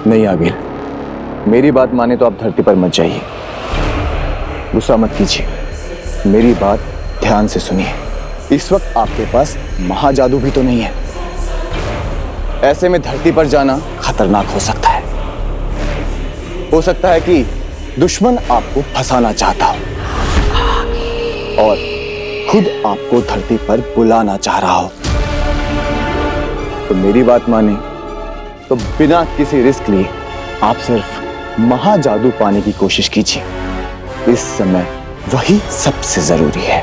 नहीं आगे, मेरी बात माने तो आप धरती पर मत जाइए। गुस्सा मत कीजिए, मेरी बात ध्यान से सुनिए। इस वक्त आपके पास महाजादू भी तो नहीं है। ऐसे में धरती पर जाना खतरनाक हो सकता है। हो सकता है कि दुश्मन आपको फंसाना चाहता हो और खुद आपको धरती पर बुलाना चाह रहा हो। तो मेरी बात माने तो बिना किसी रिस्क लिए आप सिर्फ महाजादू पाने की कोशिश कीजिए। इस समय वही सबसे जरूरी है।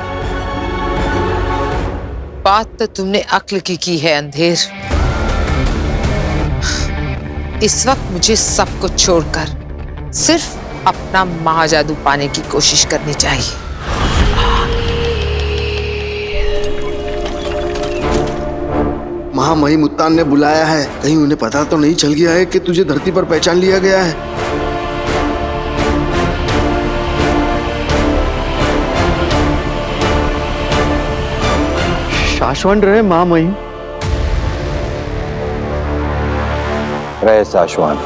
बात तो तुमने अक्ल की है अंधेर। इस वक्त मुझे सब कुछ छोड़कर सिर्फ अपना महाजादू पाने की कोशिश करनी चाहिए। महामहिम उत्तान ने बुलाया है, कहीं उन्हें पता तो नहीं चल गया है कि तुझे धरती पर पहचान लिया गया है। शाश्वत रहे महामहिम। रहे शाश्वत।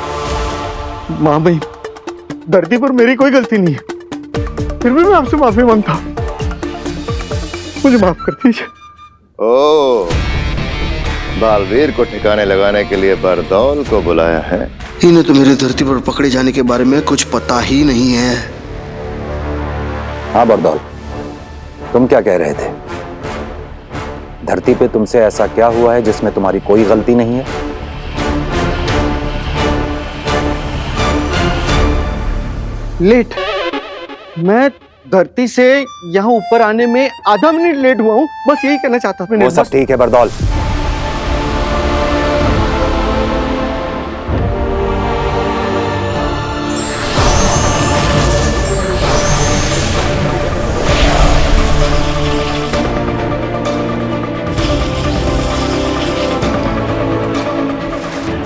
महामहिम, धरती पर मेरी कोई गलती नहीं है, फिर भी मैं आपसे माफी मांगता हूं। मुझे माफ कर दीजिए। ओह, बालवीर को ठिकाने लगाने के लिए बरदौल को बुलाया है। इन्हें तो मेरे धरती पर पकड़े जाने के बारे में कुछ पता ही नहीं है। हाँ बरदौल, तुम क्या कह रहे थे? धरती पे तुमसे ऐसा क्या हुआ है जिसमें तुम्हारी कोई गलती नहीं है? लेट। मैं धरती से यहाँ ऊपर आने में आधा मिनट लेट हुआ हूँ, बस यही कहना चाहता था। वो सब ठीक है बरदौल।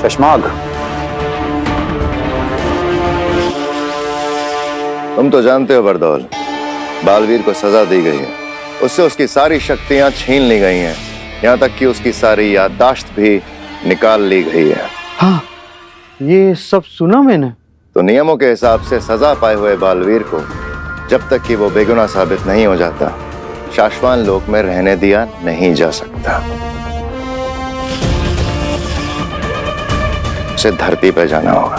शशमाग, तुम तो जानते हो बरदौल, बालवीर को सजा दी गई है। उससे उसकी सारी शक्तियां छीन ली गई हैं, यहाँ तक कि उसकी सारी याददाश्त भी निकाल ली गई है। हाँ, ये सब सुना मैंने। तो नियमों के हिसाब से सजा पाए हुए बालवीर को जब तक कि वो बेगुनाह साबित नहीं हो जाता, शाश्वत लोक में रहने दिया नहीं जा सकता। उसे धरती पे जाना होगा,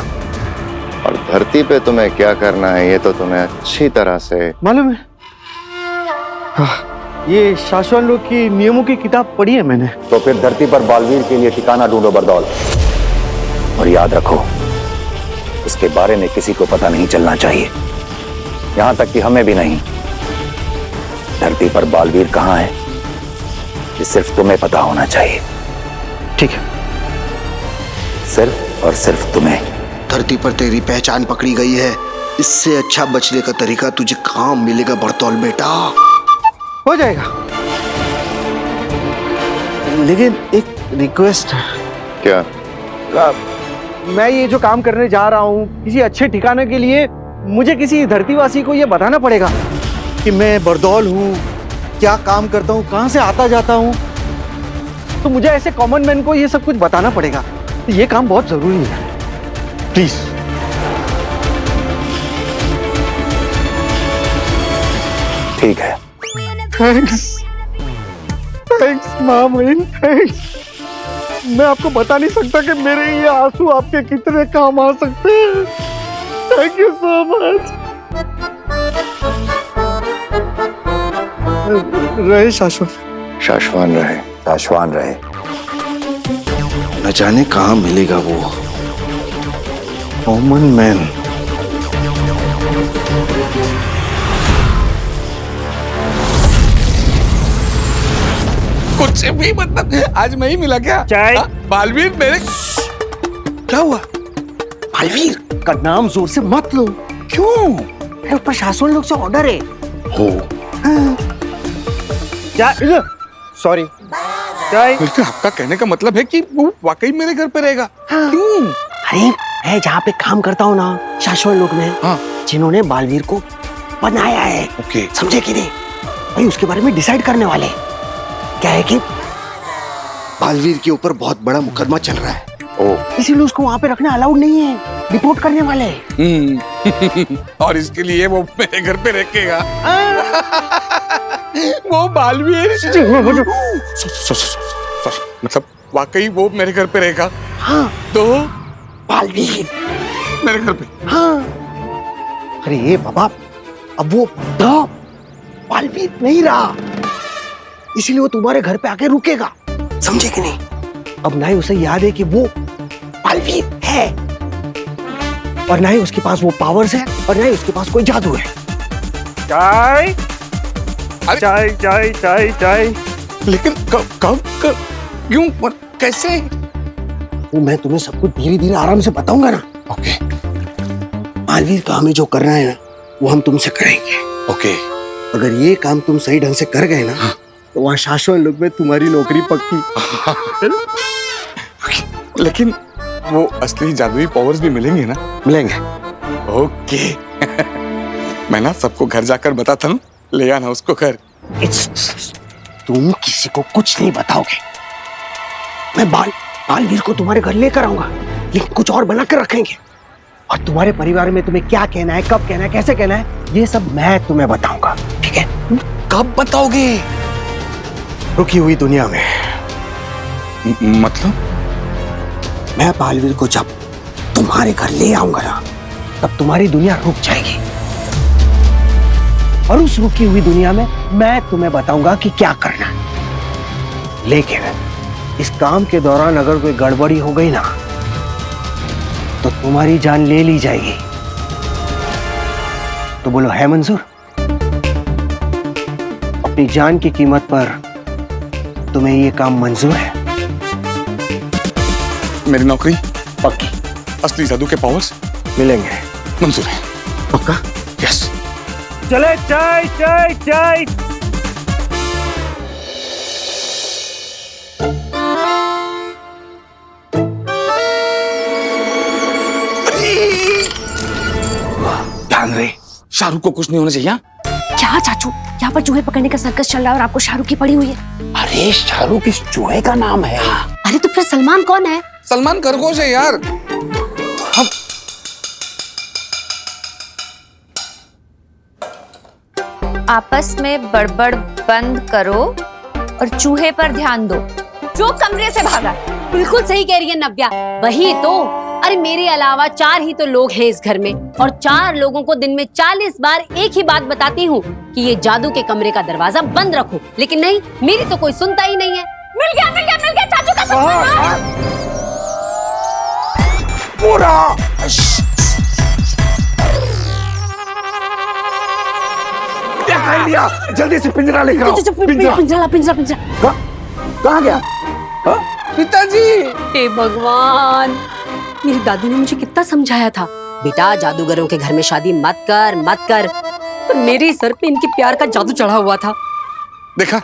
और धरती पे तुम्हें क्या करना है ये तो तुम्हें अच्छी तरह से मालूम है। हाँ, ये शाश्वत लोक की नियमों की किताब पढ़ी है मैंने। तो फिर धरती पर बालवीर के लिए ठिकाना ढूंढो बरदौल, और याद रखो उसके बारे में किसी को पता नहीं चलना चाहिए, यहां तक कि हमें भी नहीं। धरती पर बालवीर कहां है ये सिर्फ तुम्हें पता होना चाहिए। ठीक है। सिर्फ और सिर्फ तुम्हें। धरती पर तेरी पहचान पकड़ी गई है, इससे अच्छा बचने का तरीका तुझे कहां मिलेगा बरतौल बेटा। हो जाएगा, लेकिन एक रिक्वेस्ट है। क्या? मैं ये जो काम करने जा रहा हूँ किसी अच्छे ठिकाने के लिए, मुझे किसी धरतीवासी को ये बताना पड़ेगा कि मैं बरदौल हूँ, क्या काम करता हूँ, कहाँ से आता जाता हूँ। तो मुझे ऐसे कॉमन मैन को ये सब कुछ बताना पड़ेगा। ये काम बहुत जरूरी है, प्लीज। ठीक है। थैंक्स, थैंक्स महामहिम, थैंक्स। मैं आपको बता नहीं सकता कि मेरे ये आंसू आपके कितने काम आ सकते हैं। Thank you so much. रहे शाश्वत। शाश्वत रहे। शाश्वत रहे। न जाने कहां मिलेगा वो कॉमन मैन। कुछ भी मतलब आज मैं ही मिला क्या? चाय। बालवीर मेरे क्या हुआ? बालवीर का नाम जोर से मत लो। क्यों? मेरे ऊपर शाश्वत लोग से ऑर्डर है। हो चाय। सॉरी चाय। बिल्कुल, आपका कहने का मतलब है कि वो वाकई मेरे घर पे रहेगा? हाँ। क्यों? अरे मैं जहाँ पे काम करता हूँ ना, शाश्वत लोग में, हाँ। जिन्होंने बालवीर को बनाया है, ओके। समझे कि नहीं भाई, उसके बारे में डिसाइड करने वाले। क्या है कि बालवीर के ऊपर बहुत बड़ा मुकदमा चल रहा है, इसीलिए उसको वहां पे रखना अलाउड नहीं है, रिपोर्ट करने वाले और इसके लिए वो मेरे घर पे रखेगा। वो बालवीर मतलब वाकई वो मेरे घर पे रहेगा। हाँ तो बालवीर मेरे घर पे। हाँ अरे ये बाबा अब वो बालवीर नहीं रहा, इसीलिए वो तुम्हारे घर पे आके रुकेगा, समझे कि नहीं? अब ना ही उसे याद है कि वो बालवीर है और ना ही उसके पास वो पावर्स है और ना ही उसके पास कोई जादू है। चाय अरे चाय चाय चाय चाय लेकिन कब क्यों और कैसे? वो मैं तुम्हें सब कुछ धीरे धीरे आराम से बताऊंगा ना। ओके बालवीर का हमें जो करना है ना वो हम तुमसे करेंगे। ओके अगर ये काम तुम सही ढंग से कर गए ना तो वहाँ शाश्वत लोक में तुम्हारी नौकरी पक्की। लेकिन वो असली जादुई पावर्स भी मिलेंगे ना? मिलेंगे। ओके मैं ना सबको घर जाकर बताता हूँ, ले आना उसको घर। तुम किसी को कुछ नहीं बताओगे। मैं बालवीर को तुम्हारे घर लेकर आऊंगा, लेकिन कुछ और बना कर रखेंगे और तुम्हारे परिवार में तुम्हें क्या कहना है, कब कहना है, कैसे कहना है, ये सब मैं तुम्हें बताऊंगा, ठीक है? कब बताओगे? रुकी हुई दुनिया में। मतलब मैं बालवीर को जब तुम्हारे घर ले आऊंगा ना तब तुम्हारी दुनिया रुक जाएगी और उस रुकी हुई दुनिया में मैं तुम्हें बताऊंगा कि क्या करना है। लेकिन इस काम के दौरान अगर कोई गड़बड़ी हो गई ना तो तुम्हारी जान ले ली जाएगी। तो बोलो है मंजूर? अपनी जान की कीमत पर तुम्हें ये काम मंजूर है? मेरी नौकरी पक्की। असली जादू के पावर्स मिलेंगे। मंजूर है। पक्का? यस। चले चाय चाय चाय। ध्यान रहे, शाहरुख को कुछ नहीं होना चाहिए। क्या चाचू, यहाँ पर चूहे पकड़ने का सर्कस चल रहा है और आपको शाहरुख की पड़ी हुई है। अरे शाहरुख इस चूहे का नाम है। अरे तो फिर सलमान कौन है? सलमान खरगोश है यार। हम आपस में बड़बड़ बंद करो और चूहे पर ध्यान दो जो कमरे से भागा। बिल्कुल सही कह रही है नव्या, वही तो। अरे मेरे अलावा 4 ही तो लोग हैं इस घर में और 4 लोगों को दिन में 40 बार एक ही बात बताती हूँ कि ये जादू के कमरे का दरवाजा बंद रखो, लेकिन नहीं, मेरी तो कोई सुनता ही नहीं है। मिल गया मिल गया मिल गया चाचू का सामान। पूरा क्या कर लिया? जल्दी से पिंजरा लेकर आओ। पिंजरा पिंजरा पिंजरा पिंजरा। कहाँ गया? पिताजी। हे भगवान, मेरी दादी ने मुझे कितना समझाया था, बेटा जादूगरों के घर में शादी मत कर मत कर, पर मेरे सर पे इनके प्यार का जादू चढ़ा हुआ था। देखा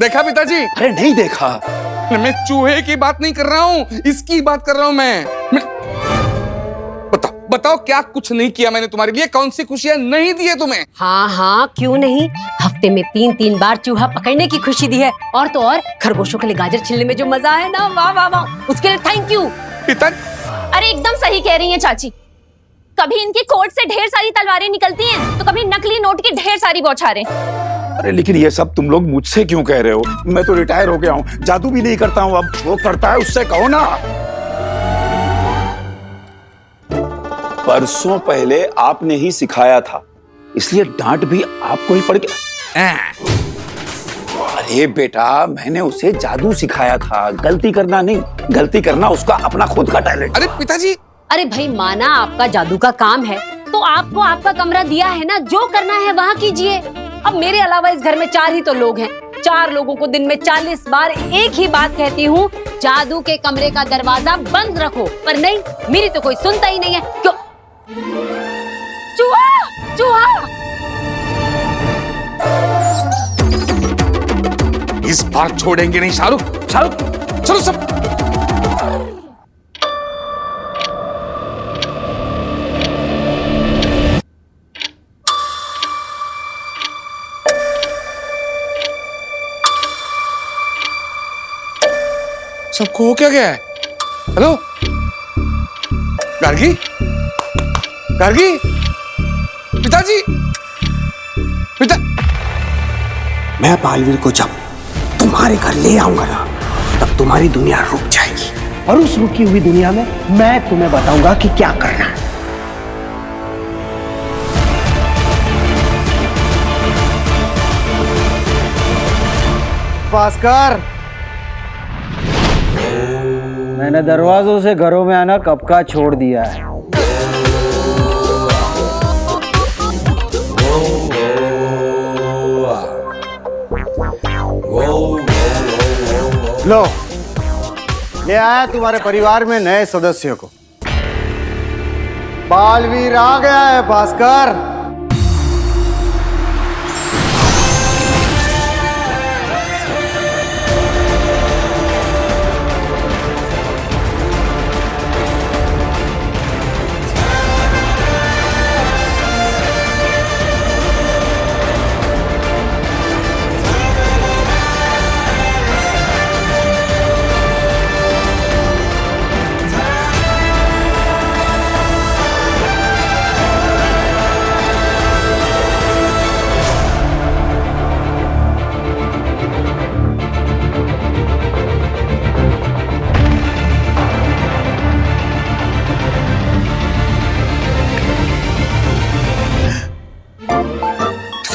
देखा पिताजी? अरे नहीं देखा। मैं चूहे की बात नहीं कर रहा हूँ, इसकी बात कर रहा हूँ मैं। बताओ बताओ क्या कुछ नहीं किया मैंने तुम्हारे लिए? कौन सी खुशियां नहीं दी है तुम्हें? हाँ हाँ क्यों नहीं, हफ्ते में 3-3 बार चूहा पकड़ने की खुशी दी है, और तो और खरगोशों के लिए गाजर छिलने में जो मजा है ना, वाह वाह वाह, उसके लिए थैंक यू। पिता अरे एकदम सही कह रही हैं चाची। कभी इनकी कोट से ढेर सारी तलवारें निकलती हैं तो कभी नकली नोट की ढेर सारी बौछारें। अरे लेकिन ये सब तुम लोग मुझसे क्यों कह रहे हो? मैं तो रिटायर हो गया हूँ, जादू भी नहीं करता हूँ। अब वो करता है उससे कहो ना। परसों पहले आपने ही सिखाया था, इसलिए डांट भी आपको ही पड़ गया। अरे बेटा, मैंने उसे जादू सिखाया था, गलती करना नहीं। गलती करना उसका अपना खुद का टैलेंट। अरे पिताजी। अरे भाई माना आपका जादू का काम है तो आपको आपका कमरा दिया है ना, जो करना है वहाँ कीजिए। अब मेरे अलावा इस घर में 4 ही तो लोग हैं, 4 लोगों को दिन में 40 बार एक ही बात कहती हूँ, जादू के कमरे का दरवाजा बंद रखो, पर नहीं, मेरी तो कोई सुनता ही नहीं है। क्यों? चूहा चूहा। इस बार छोड़ेंगे नहीं शाहरुख। शाहरुख चलो सब। सबको हो क्या गया है? हेलो गार्गी, गार्गी, पिताजी, पिता। मैं बालवीर को जब तुम्हारे घर ले आऊंगा ना, तब तुम्हारी दुनिया रुक जाएगी, और उस रुकी हुई दुनिया में मैं तुम्हें बताऊंगा कि क्या करना है। भास्कर, मैंने दरवाजों से घरों में आना कब का छोड़ दिया है। लो, ले आया तुम्हारे परिवार में नए सदस्य को। बालवीर आ गया है भास्कर।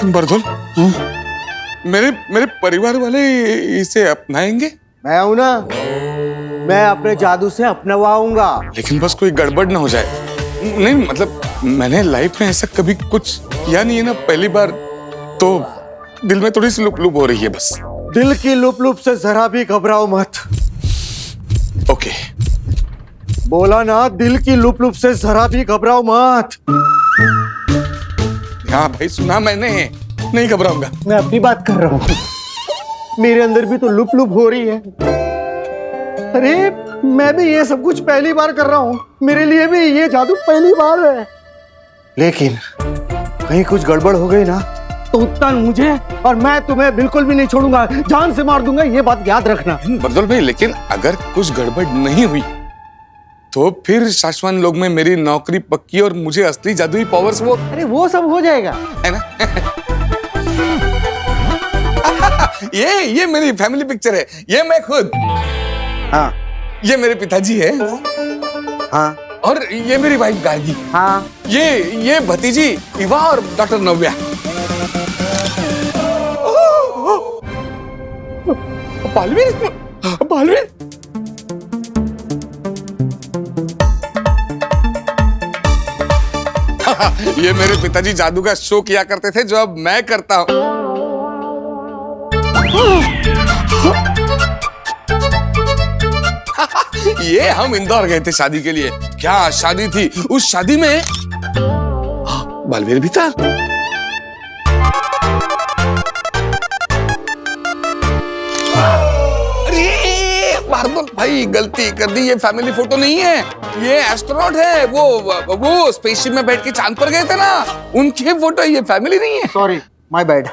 बरदौल, मेरे परिवार वाले इसे अपनाएंगे? मैं हूं ना, मैं अपने जादू से अपनवाऊंगा। लेकिन बस कोई गड़बड़ ना हो जाए। नहीं मतलब मैंने लाइफ में ऐसा कभी कुछ किया नहीं है ना, पहली बार, तो दिल में थोड़ी सी लुप लुप हो रही है बस। दिल की लुप लुप से जरा भी घबराओ मत। ओके। बोला ना, दिल की लुप लुप से जरा भी घबराओ मत। हाँ भाई, सुना मैंने, नहीं घबराऊंगा। मैं अपनी बात कर रहा हूँ, मेरे अंदर भी तो लुप लुप हो रही है। अरे मैं भी ये सब कुछ पहली बार कर रहा हूँ, मेरे लिए भी ये जादू पहली बार है। लेकिन कहीं कुछ गड़बड़ हो गई ना, तो उत्तान मुझे और मैं तुम्हें बिल्कुल भी नहीं छोड़ूंगा, जान से मार दूंगा, ये बात याद रखना। बरदौल भाई, लेकिन अगर कुछ गड़बड़ नहीं हुई तो फिर शाश्वत लोग में मेरी नौकरी पक्की और मुझे असली जादुई पावर्स वो। अरे वो सब हो जाएगा, है ना? ये मेरी फैमिली पिक्चर है, ये मैं खुद। हाँ, ये मेरे पिताजी है। हाँ, और ये मेरी वाइफ गार्गी। हाँ, ये भतीजी इवा और डॉक्टर नव्या। बालवीर, बालवीर। ये मेरे पिताजी जादू का शो किया करते थे, जो अब मैं करता हूं। ये हम इंदौर गए थे शादी के लिए। क्या शादी थी, उस शादी में बालवीर भी था। अरे बारदौल भाई, गलती कर दी, ये फैमिली फोटो नहीं है, ये एस्ट्रोनॉट है। वो स्पेसशिप में बैठ के चांद पर गए थे ना, उनके फोटो, ये फैमिली नहीं है। Sorry, my bad.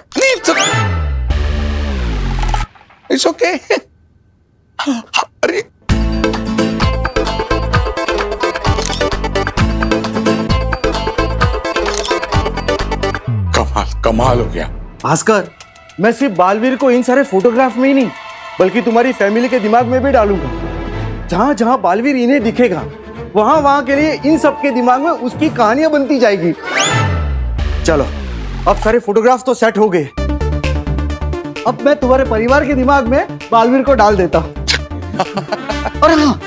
It's okay. अरे कमाल हो गया भास्कर। मैं सिर्फ बालवीर को इन सारे फोटोग्राफ में ही नहीं, बल्कि तुम्हारी फैमिली के दिमाग में भी डालूंगा। जहां जहां बालवीर इन्हें दिखेगा, वहां वहां के लिए इन सब के दिमाग में उसकी कहानियां बनती जाएगी। चलो, अब सारे फोटोग्राफ तो सेट हो गए, अब मैं तुम्हारे परिवार के दिमाग में बालवीर को डाल देता हूं। और हाँ,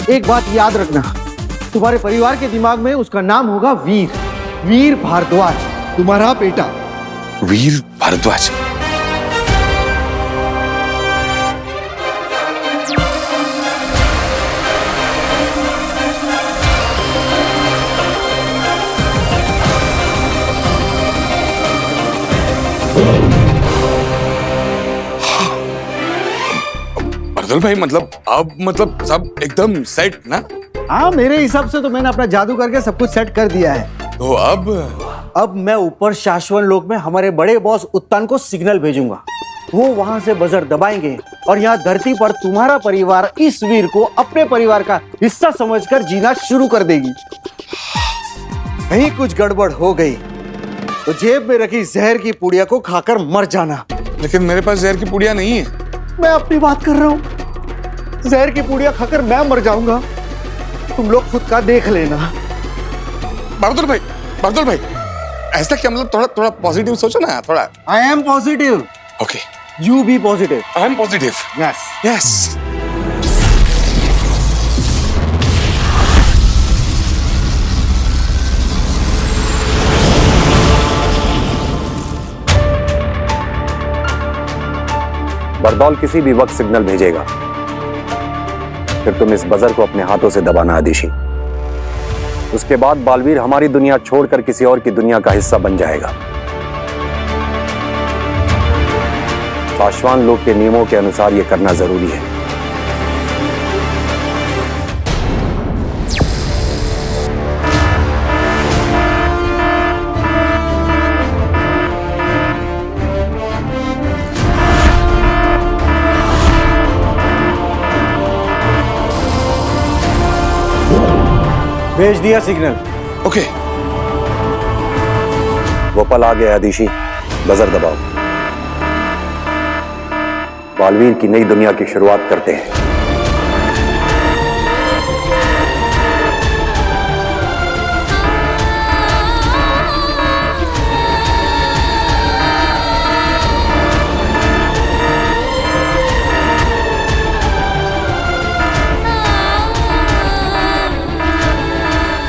एक बात याद रखना, तुम्हारे परिवार के दिमाग में उसका नाम होगा वीर, वीर भारद्वाज, तुम्हारा बेटा। वीर भारद्वाज। बरदौल भाई, मतलब सब एकदम सेट ना? हाँ, मेरे हिसाब से तो मैंने अपना जादू करके सब कुछ सेट कर दिया है। तो अब मैं ऊपर शाश्वत लोक में हमारे बड़े बॉस उत्तान को सिग्नल भेजूंगा वो वहां से बजर दबाएंगे और यहाँ धरती पर तुम्हारा परिवार इस वीर को अपने परिवार का हिस्सा समझकर जीना शुरू कर देगी। कहीं कुछ गड़बड़ हो गई तो जेब में रखी जहर की पुड़िया को खाकर मर जाना। लेकिन मेरे पास जहर की पुड़िया नहीं है। मैं अपनी बात कर रहा हूँ। जहर की पुड़िया खाकर मैं मर जाऊंगा, तुम लोग खुद का देख लेना। बहादुर भाई ऐसा क्या, मतलब थोड़ा थोड़ा पॉजिटिव सोचो ना थोड़ा। I am positive. Okay, you be positive. I am positive. Yes yes. बरदौल किसी भी वक्त सिग्नल भेजेगा, फिर तुम इस बजर को अपने हाथों से दबाना आदिशी। उसके बाद बालवीर हमारी दुनिया छोड़कर किसी और की दुनिया का हिस्सा बन जाएगा। पाशवान लोग के नियमों के अनुसार यह करना जरूरी है। भेज दिया सिग्नल। ओके। वो पल आ गया आदिशी, बजर दबाओ। बालवीर की नई दुनिया की शुरुआत करते हैं।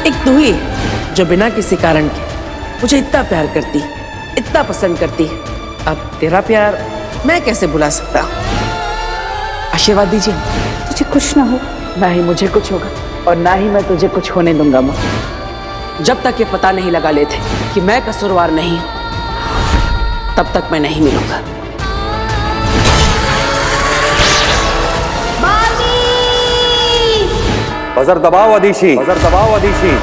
एक तू ही जो बिना किसी कारण के मुझे इतना प्यार करती, इतना पसंद करती। अब तेरा प्यार मैं कैसे भुला सकता हूँ? आशीर्वाद दीजिए। तुझे कुछ ना हो। ना ही मुझे कुछ होगा और ना ही मैं तुझे कुछ होने दूंगा माँ। जब तक ये पता नहीं लगा लेते कि मैं कसूरवार नहीं हूं, तब तक मैं नहीं मिलूंगा। बजर दबाओ आदिशी, बजर दबाओ आदिशी।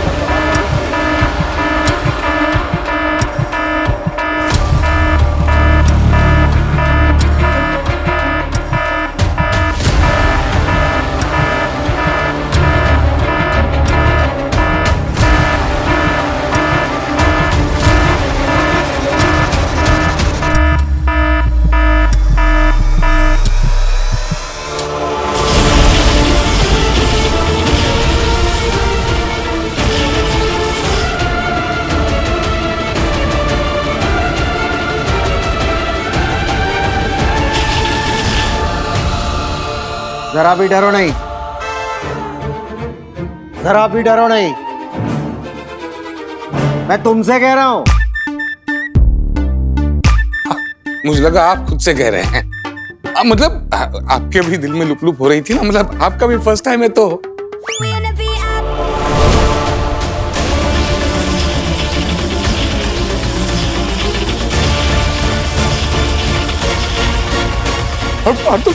जरा भी डरो नहीं, जरा भी डरो नहीं। मैं तुमसे कह रहा हूं। मुझे लगा आप खुद से कह रहे हैं। मतलब आपके भी दिल में लुप लुप हो रही थी ना, मतलब आपका भी फर्स्ट टाइम है तो। बहादुर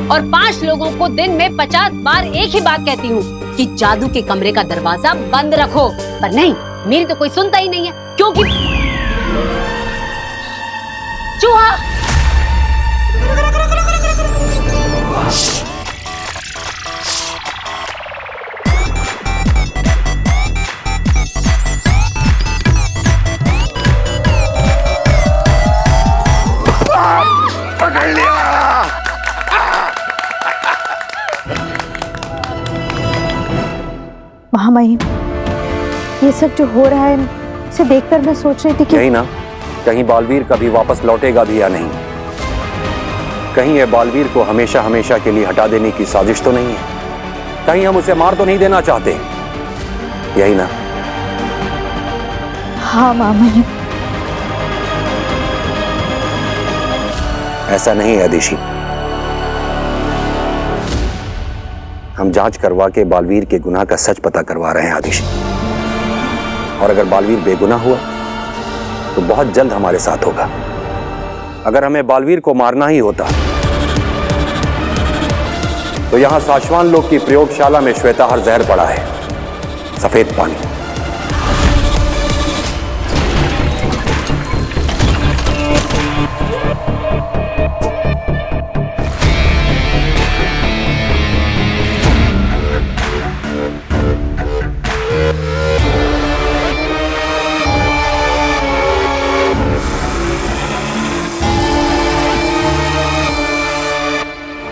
और 5 लोगों को दिन में 50 बार एक ही बात कहती हूँ कि जादू के कमरे का दरवाजा बंद रखो, पर नहीं, मेरी तो कोई सुनता ही नहीं है, क्योंकि चूहा। पकड़ लिया। महामहिम, ये सब जो हो रहा है इसे देखकर मैं सोच रही थी कि यही ना, कहीं बालवीर कभी वापस लौटेगा भी या नहीं। कहीं ये बालवीर को हमेशा हमेशा के लिए हटा देने की साजिश तो नहीं है। कहीं हम उसे मार तो नहीं देना चाहते। यही ना। हाँ मामा जी। ऐसा नहीं है आदिशी। हम जांच करवा के बालवीर के गुनाह का सच पता करवा रहे हैं आदिशी। और अगर बालवीर बेगुनाह हुआ तो बहुत जल्द हमारे साथ होगा। अगर हमें बालवीर को मारना ही होता तो यहां साशवान लोग की प्रयोगशाला में श्वेताहार जहर पड़ा है, सफेद पानी।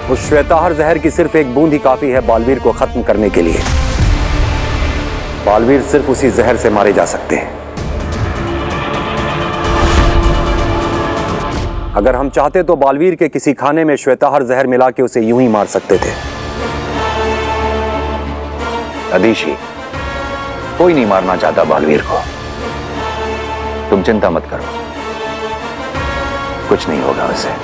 उस श्वेताहार जहर की सिर्फ एक बूंद ही काफी है बालवीर को खत्म करने के लिए। बालवीर सिर्फ उसी जहर से मारे जा सकते हैं। अगर हम चाहते तो बालवीर के किसी खाने में श्वेताहार जहर मिला के उसे यूं ही मार सकते थे। अदिशी, कोई नहीं मारना चाहता बालवीर को। तुम चिंता मत करो, कुछ नहीं होगा उसे।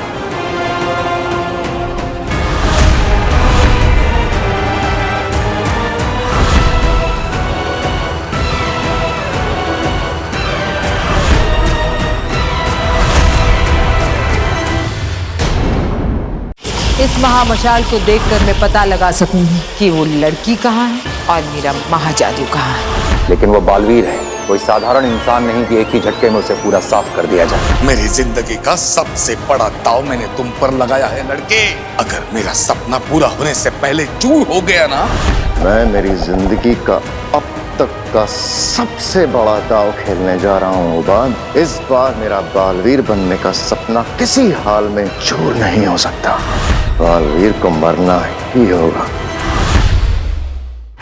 इस महामशाल को देखकर मैं पता लगा सकूंगी कि वो लड़की कहाँ है और मेरा महाजादू कहाँ है। लेकिन वो बालवीर है, कोई साधारण इंसान नहीं कि एक ही झटके में उसे पूरा साफ कर दिया जाए। मेरी जिंदगी का सबसे बड़ा दाव मैंने तुम पर लगाया है लड़के। अगर मेरा सपना पूरा होने से पहले चूर हो गया ना, मैं मेरी जिंदगी का अब तक का सबसे बड़ा दाव खेलने जा रहा हूँ उबाद। इस बार मेरा बालवीर बनने का सपना किसी हाल में चूर नहीं हो सकता। बालवीर को मरना ही होगा।